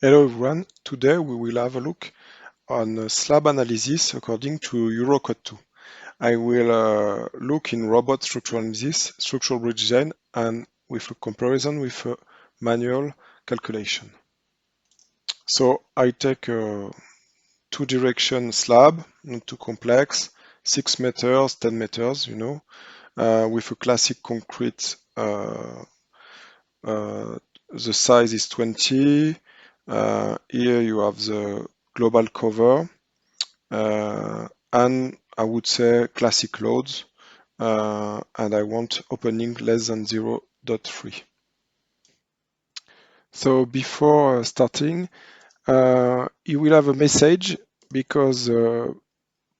Hello everyone, today we will have a look on slab analysis according to Eurocode 2. I will look in robot structural analysis, structural bridge design, and with a comparison with a manual calculation. So I take a two-direction slab, not too complex, 6 meters, 10 meters, with a classic concrete. The size is 20. Here you have the global cover, and I would say classic loads, and I want opening less than 0.3. So before starting, you will have a message because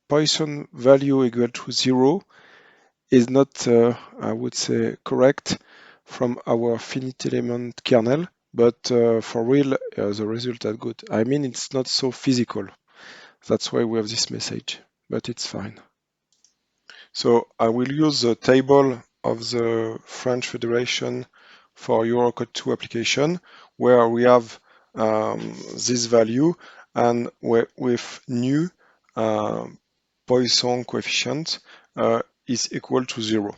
Poisson value equal to 0 is not, I would say, correct from our finite element kernel, but for real, the result are good. I mean, it's not so physical. That's why we have this message, but it's fine. So I will use the table of the French Federation for Eurocode 2 application, where we have this value and with new Poisson coefficient is equal to 0.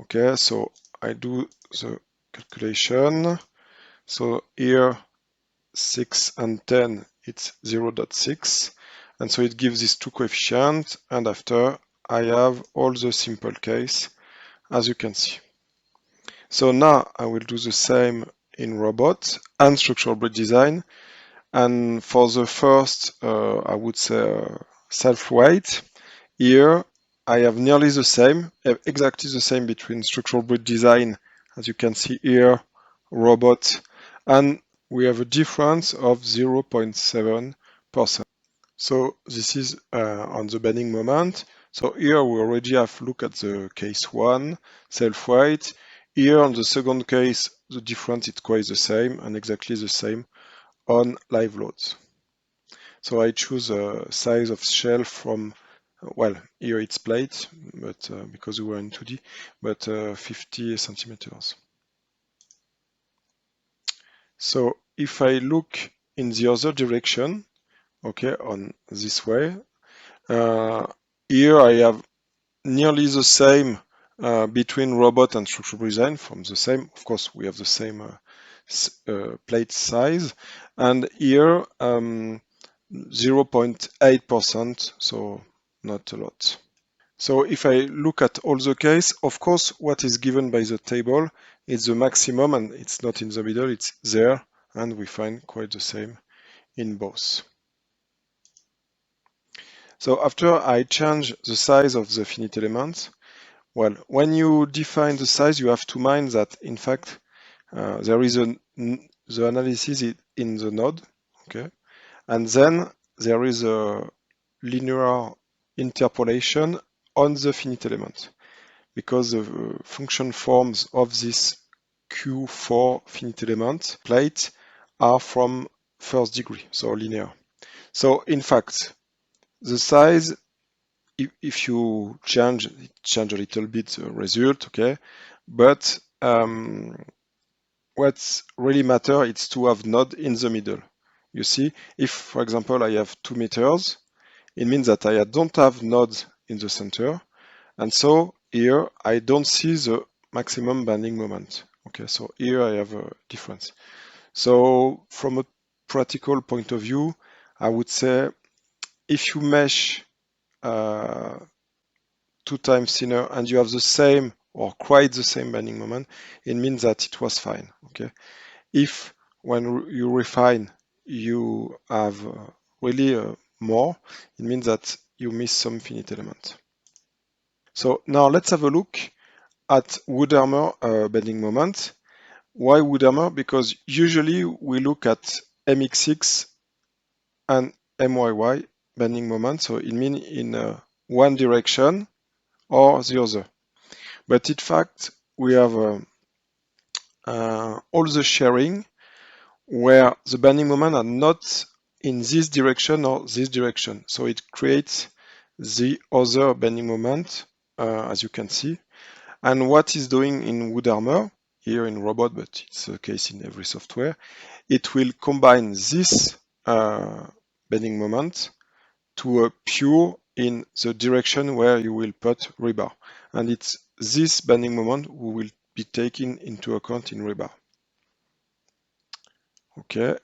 Okay, so I do the calculation. So here 6 and 10, it's 0.6. And so it gives these two coefficients. And after I have all the simple case, as you can see. So now I will do the same in robot and structural bridge design. And for the first, I would say self-weight, here I have nearly the same, exactly the same between structural bridge design, as you can see here, robot, and we have a difference of 0.7%. So this is on the bending moment. So here we already have looked at the case 1, self-weight. Here on the second case, the difference is quite the same and exactly the same on live loads. So I choose a size of shell from, well, here it's plate, but because we were in 2D, but 50 centimeters. So if I look in the other direction, okay, on this way, here I have nearly the same between robot and structural design from the same, of course, we have the same plate size, and here 0.8%, so not a lot. So if I look at all the case, of course, what is given by the table is the maximum, and it's not in the middle, it's there, and we find quite the same in both. So after I change the size of the finite element, well, when you define the size, you have to mind that, in fact, there is the analysis in the node, okay? And then there is a linear interpolation on the finite element, because the function forms of this Q4 finite element plate are from first degree, so linear. So in fact, the size, if you change a little bit the result, okay, but what's really matter is to have node in the middle. You see, if for example I have 2 meters, it means that I don't have nodes in the center, and so here I don't see the maximum bending moment. Okay, so here I have a difference. So from a practical point of view, I would say if you mesh 2 times thinner and you have the same or quite the same bending moment, it means that it was fine. Okay, if when you refine you have really more, it means that you miss some finite element. So now let's have a look at wood armor bending moment. Why wood armor? Because usually we look at MX6 and MYY bending moment, so it means in one direction or the other. But in fact, we have all the sharing where the bending moment are not in this direction or this direction. So it creates the other bending moment, as you can see. And what is doing in wood armor here in Robot, but it's the case in every software. It will combine this bending moment to appear in the direction where you will put rebar. And it's this bending moment who will be taken into account in rebar. Okay.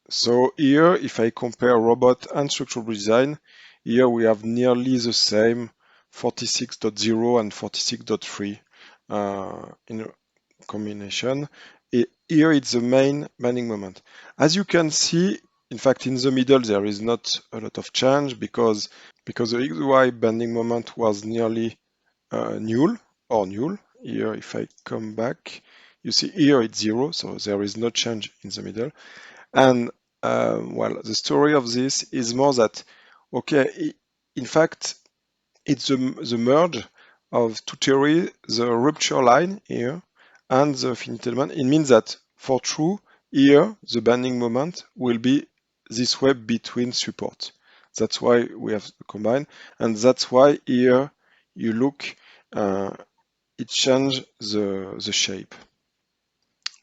So here, if I compare robot and structural design, here we have nearly the same 46.0 and 46.3 in combination. Here it's the main bending moment. As you can see, in fact, in the middle there is not a lot of change because the XY bending moment was nearly null or null. Here, if I come back, you see here it's 0, so there is no change in the middle. And well, the story of this is more that, okay, in fact, it's the merge of two theories, the rupture line here and the finite element. It means that for true, here the bending moment will be this way between support. That's why we have combined, and that's why here you look, it changes the shape.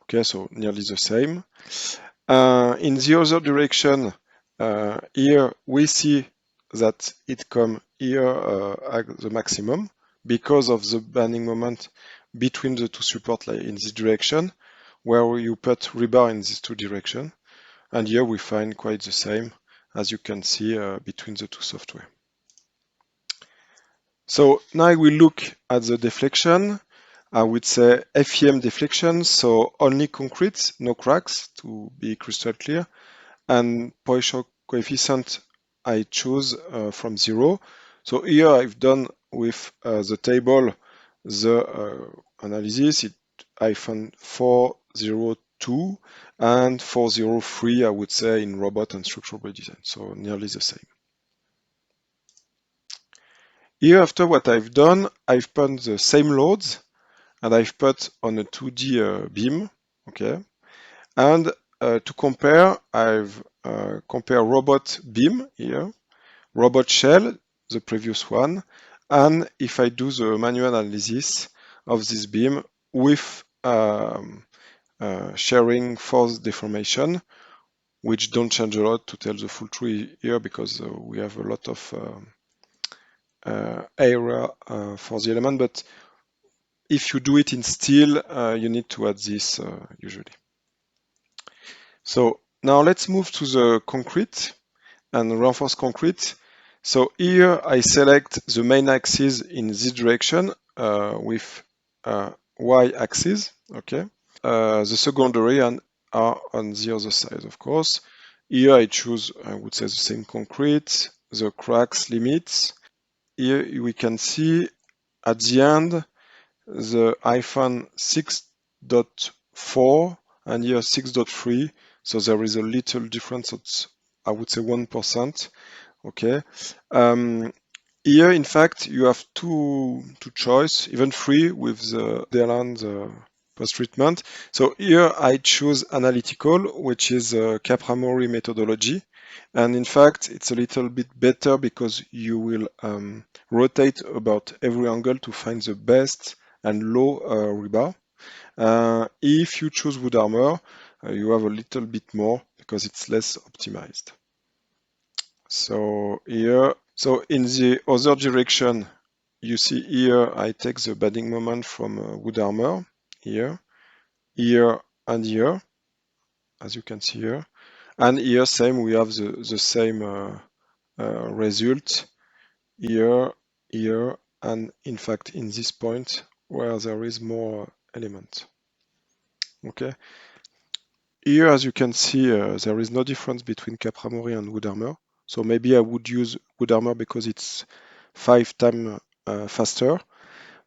Okay, so nearly the same. In the other direction, here we see that it comes here at the maximum because of the bending moment between the two supports in this direction, where you put rebar in these two directions. And here we find quite the same, as you can see, between the two software. So now we look at the deflection. I would say FEM deflection, so only concrete, no cracks, to be crystal clear. And Poisson coefficient I choose from 0. So here I've done with the table the analysis. I found 402 and 403, I would say, in robot and structural design, so nearly the same. Here, after what I've done, I've put the same loads and I've put on a 2D beam, okay? And to compare, I've compared robot beam here, robot shell, the previous one, and if I do the manual analysis of this beam with sharing force deformation, which don't change a lot to tell the full truth here because we have a lot of error for the element, but if you do it in steel, you need to add this usually. So now let's move to the concrete and reinforced concrete. So here I select the main axis in this direction with y-axis, okay? The secondary and are on the other side, of course. Here I choose, I would say, the same concrete, the cracks limits. Here we can see at the end the hyphen 6.4 and here 6.3, so there is a little difference. It's, I would say, 1%. Okay. Here, in fact, you have two choice, even three with the Deland post-treatment. So here I choose analytical, which is a Capramori methodology. And in fact, it's a little bit better because you will rotate about every angle to find the best and low rebar. If you choose wood armor, you have a little bit more because it's less optimized. So here, so in the other direction, you see here, I take the bending moment from wood armor, here, and here, as you can see here. And here, same, we have the same result, here, and in fact, in this point, where there is more element. Okay. Here, as you can see, there is no difference between Capramori and wood armor. So maybe I would use wood armor because it's 5 times faster.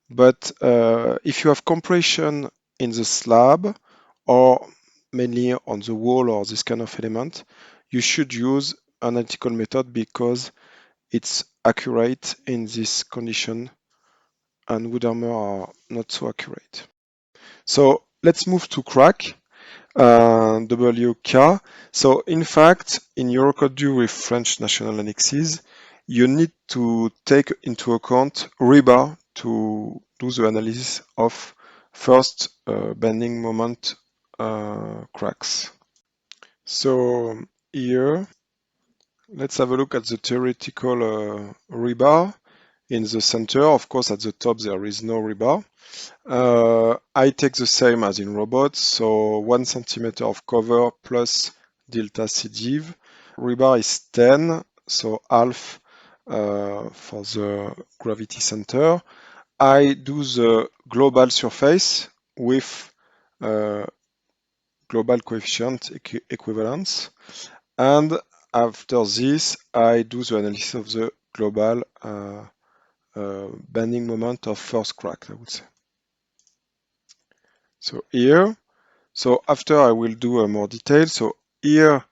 But if you have compression in the slab or mainly on the wall or this kind of element, you should use analytical method because it's accurate in this condition and wood armor are not so accurate. So let's move to crack. WK. So in fact, in Eurocode due with French national annexes, you need to take into account rebar to do the analysis of first bending moment cracks. So here, let's have a look at the theoretical rebar in the center. Of course, at the top there is no rebar. I take the same as in robot, so 1 centimeter of cover plus delta C div. Rebar is 10, so half for the gravity center. I do the global surface with global coefficient equivalence, and after this I do the analysis of the global bending moment of first crack, I would say. So here, so after I will do more detail. So here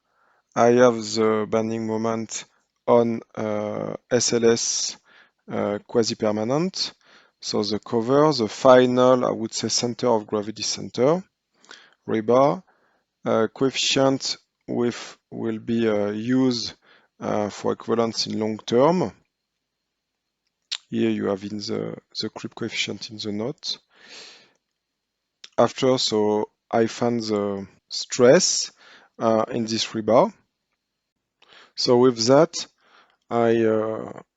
I have the bending moment on SLS quasi-permanent. So the cover, the final, I would say, center of gravity center, rebar, coefficient with will be used for equivalence in long term. Here you have in the creep coefficient in the note. After, so I find the stress in this rebar. So with that, I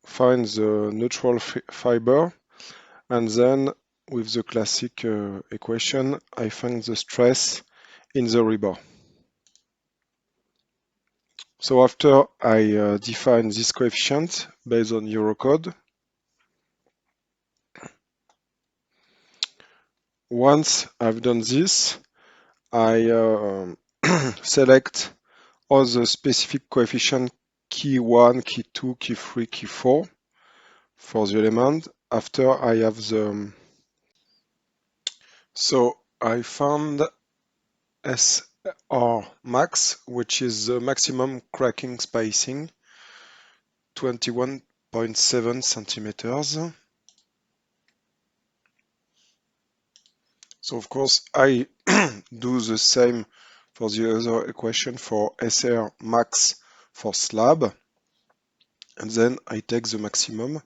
find the neutral fiber, and then with the classic equation, I find the stress in the rebar. So after I define this coefficient based on Eurocode, once I've done this, I select all the specific coefficient key 1, key 2, key 3, key 4 for the element. After I have the... So I found SR max, which is the maximum cracking spacing, 21.7 centimeters. So of course I do the same for the other equation for SR max for slab, and then I take the maximum,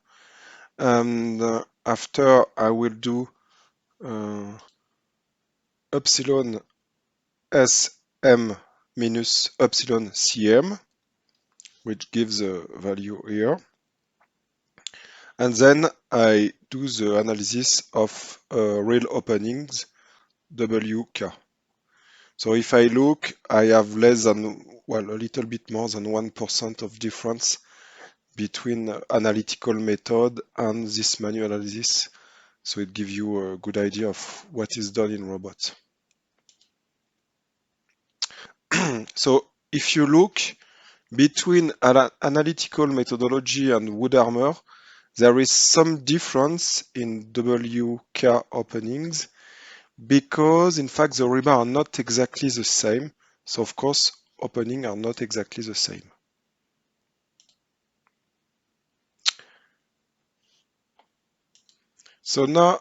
and after I will do epsilon SM minus epsilon CM, which gives the value here. And then I do the analysis of real openings, WK. So if I look, I have less than, well, a little bit more than 1% of difference between analytical method and this manual analysis. So it gives you a good idea of what is done in Robot. So if you look between analytical methodology and wood armor, there is some difference in WK openings because in fact the rebar are not exactly the same. So of course openings are not exactly the same. So now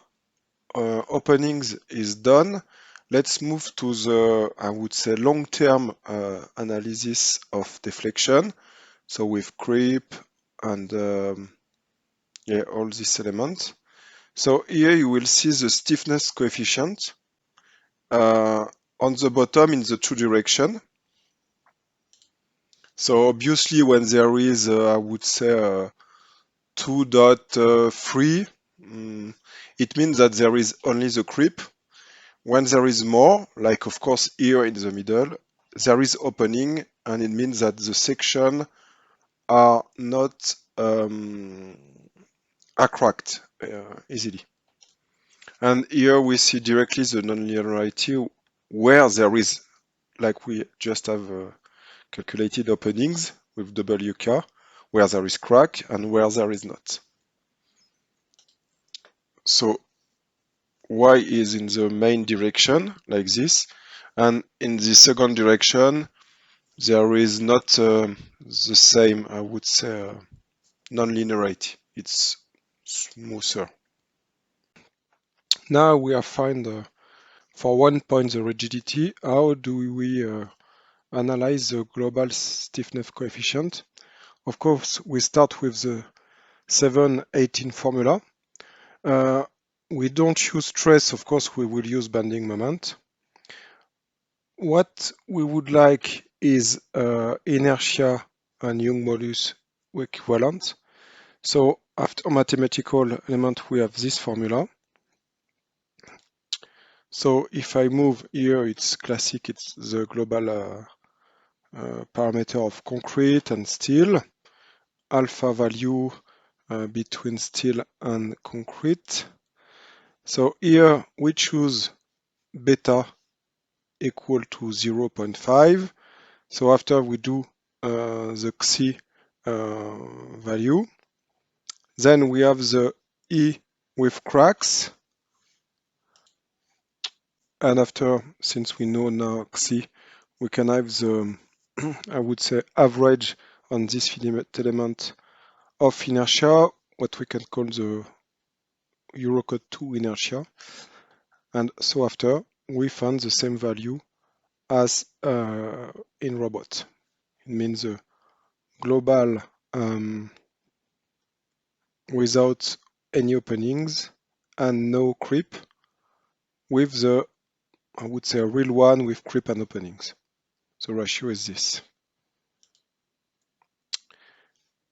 openings is done. Let's move to the, I would say, long-term analysis of deflection. So with creep and yeah, all these elements. So here you will see the stiffness coefficient on the bottom in the two direction. So obviously when there is, I would say, 2.3, it means that there is only the creep. When there is more, like of course here in the middle, there is opening, and it means that the section are not cracked easily. And here we see directly the nonlinearity where there is, like we just have calculated openings with WK, where there is crack and where there is not. So Y is in the main direction, like this, and in the second direction, there is not the same, I would say, non-linearity. It's smoother. Now we have found for 1 point the rigidity. How do we analyze the global stiffness coefficient? Of course, we start with the 718 formula. we don't use stress, of course, we will use bending moment. What we would like is inertia and Young modulus equivalent. So after mathematical element, we have this formula. So if I move here, it's classic, it's the global parameter of concrete and steel, alpha value between steel and concrete. So here we choose beta equal to 0.5. So after we do the Xi value, then we have the E with cracks. And after, since we know now Xi, we can have the, I would say, average on this finite element of inertia, what we can call the Eurocode 2 inertia. And so after, we found the same value as in robot. It means the global without any openings and no creep, with the, I would say, a real one with creep and openings. The ratio is this.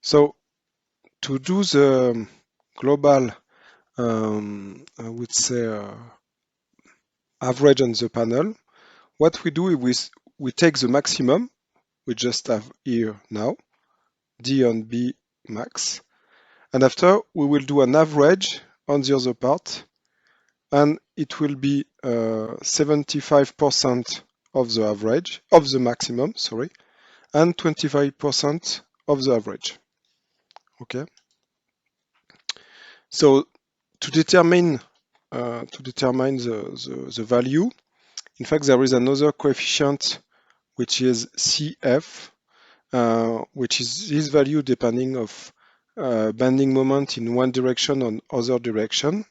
So to do the global, I would say, average on the panel, what we do is we take the maximum we just have here now, D on B max, and after we will do an average on the other part, and it will be 75% of the average, of the maximum, sorry, and 25% of the average. Okay. So to determine the value, in fact, there is another coefficient which is CF, which is this value depending of bending moment in one direction or other direction.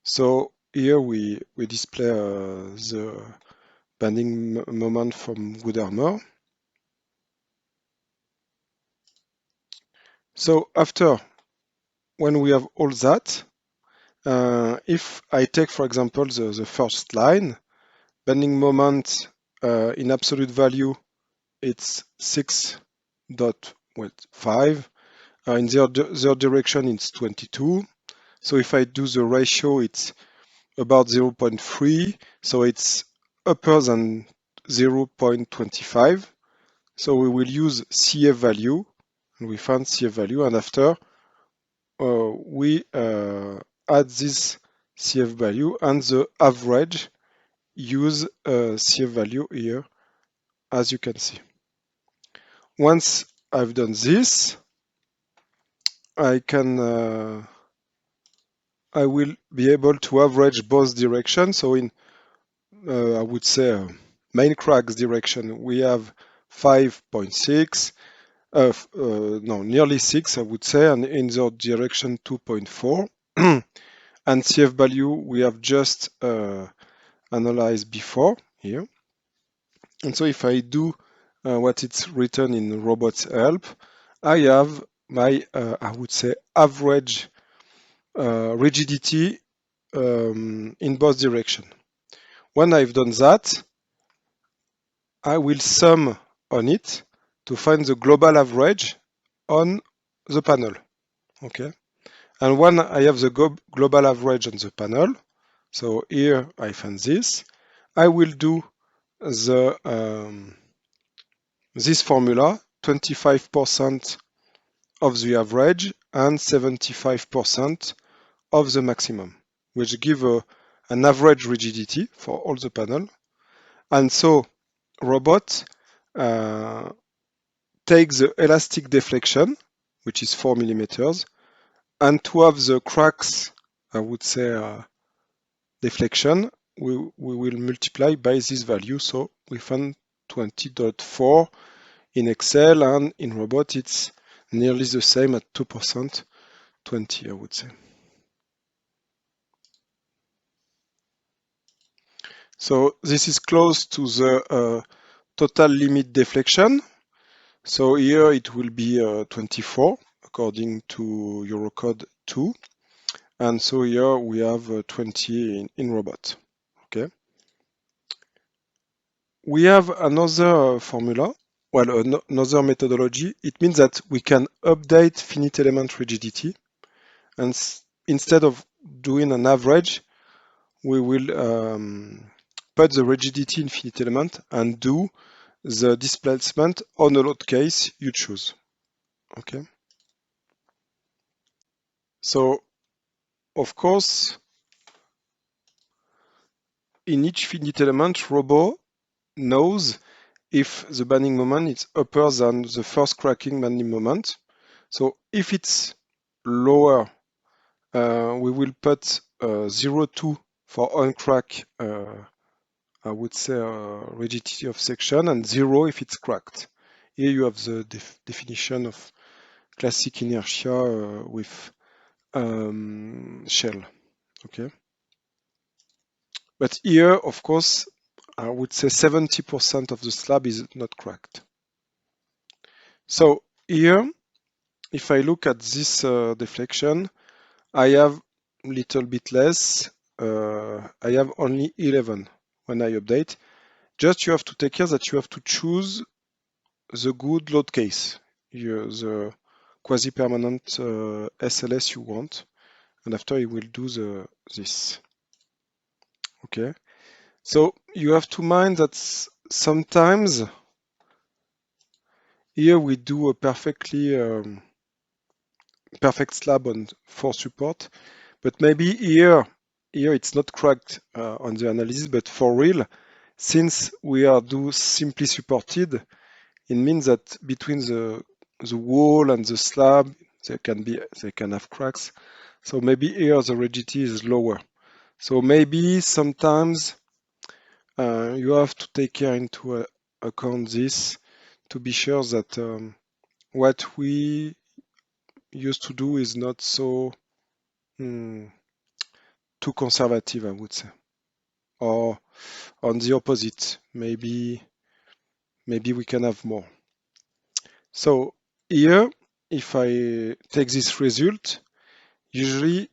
So here we display the bending moment from wood armor. So after, when we have all that, if I take, for example, the first line, bending moment in absolute value, it's 6.5. In the other direction, it's 22. So if I do the ratio, it's about 0.3. So it's upper than 0.25. So we will use CF value. And we found CF value. And after, we add this CF value and the average use CF value here, as you can see. Once I've done this, I will be able to average both directions. So in, I would say, main cracks direction, we have 5.6, no, nearly 6, I would say, and in the direction 2.4. And CF value we have just analyzed before here. And so if I do what it's written in Robot's help, I have my, I would say, average rigidity in both directions. When I've done that, I will sum on it to find the global average on the panel. Okay. And when I have the global average on the panel, so here I find this, I will do the this formula, 25% of the average and 75% of the maximum, which give an average rigidity for all the panel. And so Robot takes the elastic deflection, which is 4 millimeters, and to have the cracks, I would say, deflection, we will multiply by this value. So we found 20.4 in Excel, and in Robot it's nearly the same at 2%, 20, I would say. So this is close to the total limit deflection. So here it will be 24 according to Eurocode 2. And so here we have 20 in Robot. Okay. We have another formula, well, another methodology. It means that we can update finite element rigidity, and instead of doing an average, we will put the rigidity in finite element and do the displacement on a load case you choose. Okay. So, of course, in each finite element, Robot knows if the bending moment is upper than the first cracking bending moment. So if it's lower, we will put 0.2 for uncrack, I would say rigidity of section, and 0 if it's cracked. Here you have the definition of classic inertia with shell. Okay. But here, of course, I would say 70% of the slab is not cracked. So here, if I look at this deflection, I have a little bit less. I have only 11 when I update. Just you have to take care that you have to choose the good load case, the quasi-permanent SLS you want, and after you will do this. Okay. So you have to mind that sometimes here we do a perfectly perfect slab on 4 support, but maybe here it's not cracked on the analysis, but for real, since we are do simply supported, it means that between the wall and the slab they can have cracks. So maybe here the rigidity is lower. So maybe sometimes you have to take care into account this to be sure that what we used to do is not so too conservative, I would say. Or on the opposite, maybe we can have more. So here, if I take this result, usually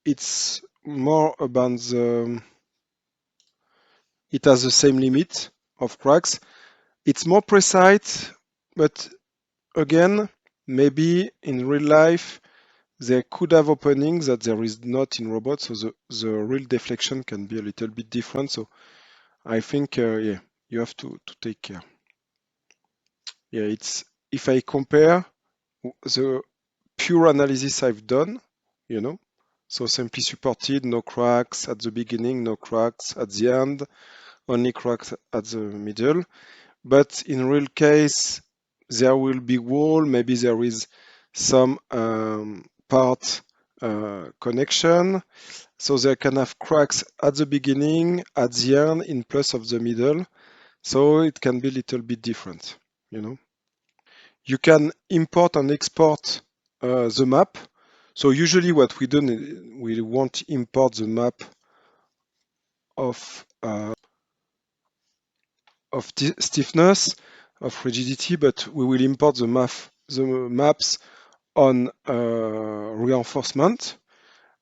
it's more about it has the same limit of cracks. It's more precise, but again, maybe in real life, there could have openings that there is not in robots, so the real deflection can be a little bit different. So I think, yeah, you have to take care. Yeah, it's if I compare the pure analysis I've done, you know, so simply supported, no cracks at the beginning, no cracks at the end, only cracks at the middle. But in real case, there will be wall, maybe there is some part connection. So they can have cracks at the beginning, at the end, in plus of the middle. So it can be a little bit different, you know. You can import and export the map. So usually what we do, we won't import the map of stiffness, of rigidity, but we will import the maps on reinforcement.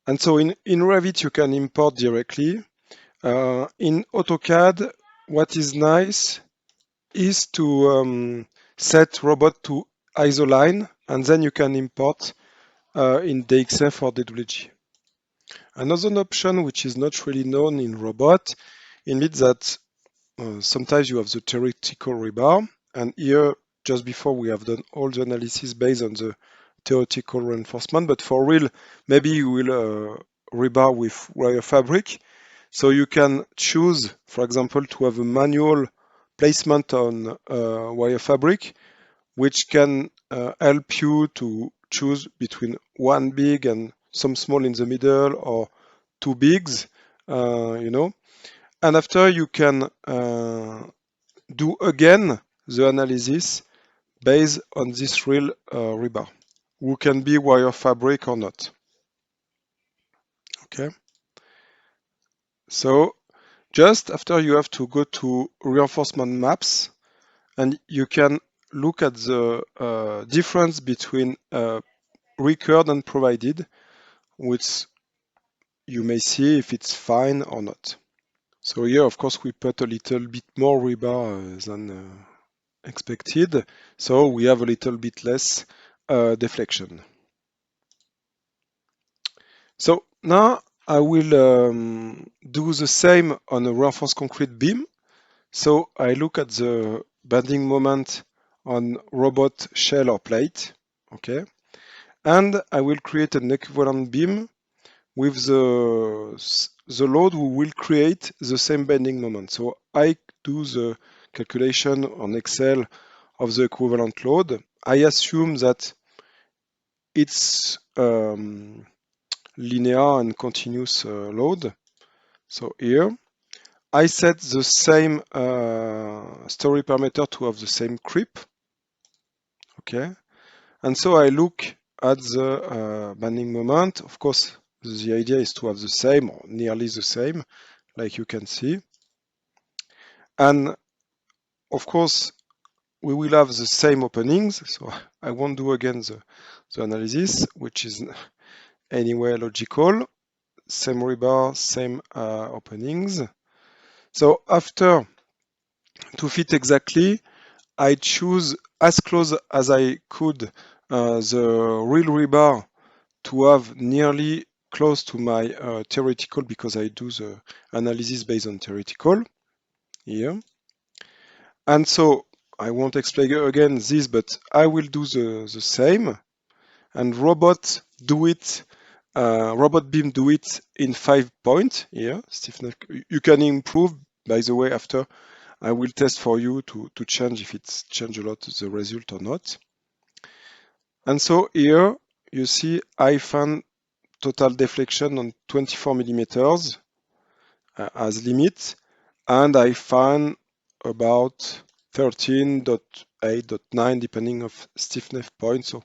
And so in Revit, you can import directly. In AutoCAD, what is nice is to set robot to isoline, and then you can import in DXF or DWG. Another option which is not really known in robot, it means that sometimes you have the theoretical rebar, and here just before we have done all the analysis based on the theoretical reinforcement, but for real, maybe you will rebar with wire fabric. So you can choose, for example, to have a manual placement on wire fabric, which can help you to choose between one big and some small in the middle or two bigs, you know. And after you can do again the analysis based on this real rebar, who can be wire fabric or not. Okay. So just after you have to go to reinforcement maps, and you can look at the difference between required and provided, which you may see if it's fine or not. So here, of course, we put a little bit more rebar than expected, so we have a little bit less deflection. So now I will do the same on a reinforced concrete beam. So I look at the bending moment on robot shell or plate, okay, and I will create an equivalent beam with the load we will create the same bending moment. So I do the calculation on Excel of the equivalent load. I assume that it's linear and continuous load. So here I set the same story parameter to have the same creep. Okay, and so I look at the bending moment. Of course, the idea is to have the same or nearly the same, like you can see. And of course, we will have the same openings. So I won't do again the analysis, which is anyway logical. Same rebar, same openings. So after, to fit exactly, I choose as close as I could the real rebar to have nearly close to my theoretical, because I do the analysis based on theoretical here. And so I won't explain again this, but I will do the same. And Robot Beam do it in 5 points here. Stiffness. You can improve, by the way, after I will test for you to change if it's changed a lot the result or not. And so here you see I found total deflection on 24 millimeters as limit, and I find about 13.8.9 depending of stiffness point. So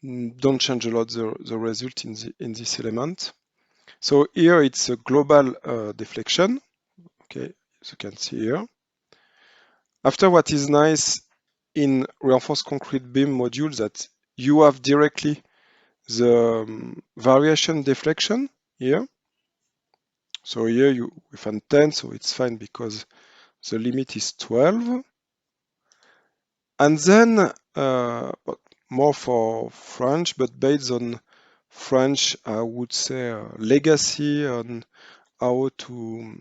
don't change a lot the result in this element. So here it's a global deflection. Okay, as you can see here. After, what is nice in reinforced concrete beam modules that you have directly the variation deflection here. So here you find 10, so it's fine because the limit is 12. And then more for French, but based on French, I would say legacy on how to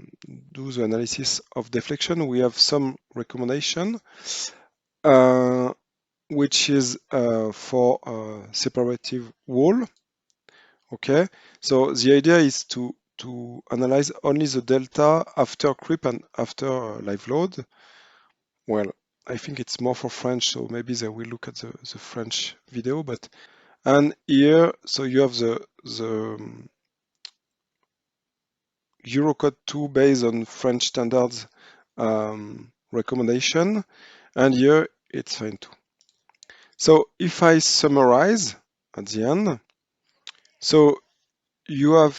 do the analysis of deflection. We have some recommendation, which is for separative wall. Okay, so the idea is to analyze only the delta after creep and after live load. Well, I think it's more for French, so maybe they will look at the French video. But and here, so you have the Eurocode 2 based on French standards recommendation, and here it's fine too. So if I summarize at the end, so you have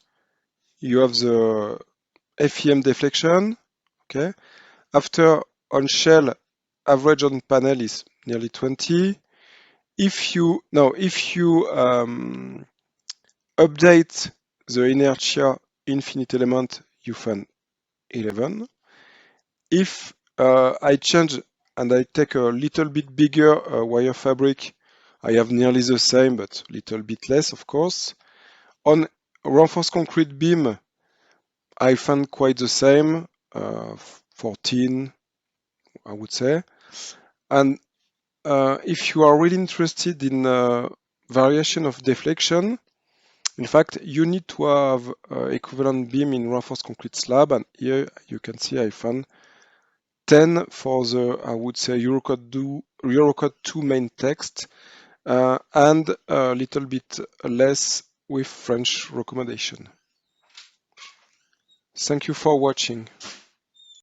the FEM deflection, okay. After on shell, average on panel is nearly 20. If you update the inertia infinite element, you find 11. If I change and I take a little bit bigger wire fabric, I have nearly the same, but a little bit less, of course. On reinforced concrete beam, I found quite the same, 14, I would say. And if you are really interested in variation of deflection, in fact, you need to have equivalent beam in reinforced concrete slab, and here you can see I found 10 for the, I would say, Eurocode 2 main text, and a little bit less with French recommendation. Thank you for watching.